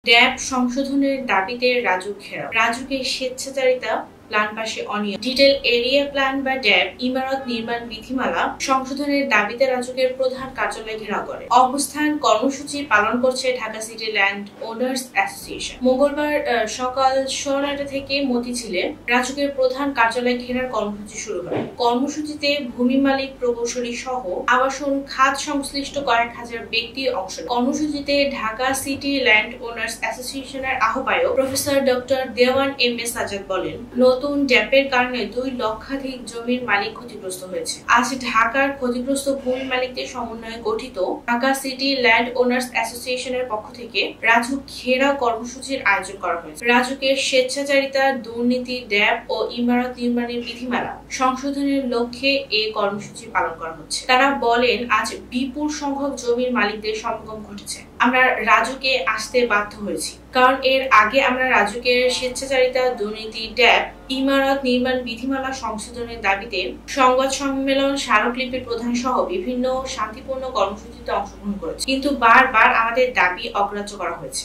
ড্যাব সংশোধনের দাবিতে রাজুক ঘেরাও। রাজুকের স্বেচ্ছাচারিতা প্ল্যান পাশে অনিয়ম। ডিটেল এরিয়া প্ল্যান বা ড্যাব ইমারত নির্মাণ বিধিমালা সংশোধনের দাবিতে রাজুকের প্রধান কার্যালয় ঘেরাও করে। অবস্থান কর্মসূচি পালন করছে Dhaka city land owners association. মঙ্গলবার সকাল 9:30 থেকে মতিঝিলে রাজুকের প্রধান কার্যালয় ঘেরার কর্মসূচি শুরু হয়। কর্মসূচিতে ভূমি মালিক, প্রকৌশলী সহ আবাসন খাত সংশ্লিষ্ট কয়েক হাজার ব্যক্তি অংশ নেন। কর্মসূচিতে ঢাকা সিটি ল্যান্ড ওনার্স অ্যাসোসিয়েশনের আহ্বায়ক professor doctor Dewan M A Sajjad বলেন, নতুন ড্যাপের কারণে 2 লক্ষাধিক জমির মালিক ক্ষতিগ্রস্ত হয়েছে। আজ ঢাকার ক্ষতিগ্রস্ত ভূমি মালিকদের সমন্বয়ে গঠিত ঢাকা সিটি ল্যান্ড ওনার্স অ্যাসোসিয়েশনের পক্ষ থেকে রাজুক ঘেরাও কর্মসূচির আয়োজন করা হয়েছে। রাজুকের স্বেচ্ছাচারিতা, দুর্নীতি, ড্যাব ও ইমারত নির্মাণের বিধিমালা সংশোধনের লক্ষ্যে এই কর্মসূচি পালন করা হচ্ছে। তারা বলেন, আজ বিপুল সংখ্যক জমির মালিকদের সমাগম ঘটেছে। আমরা রাজুকে আসতে বাধ্য হয়েছি, কারণ এর আগে আমরা রাজুকের স্বেচ্ছাচারিতা, দুর্নীতি, ড্যাব ইমারত নির্মাণ বিধিমালা সংশোধনের দাবিতে সংবাদ সম্মেলন, স্মারকলিপির প্রদান সহ বিভিন্ন শান্তিপূর্ণ কর্মসূচিতে অংশগ্রহণ করেছি, কিন্তু বারবার আমাদের দাবি অগ্রাহ্য করা হয়েছে।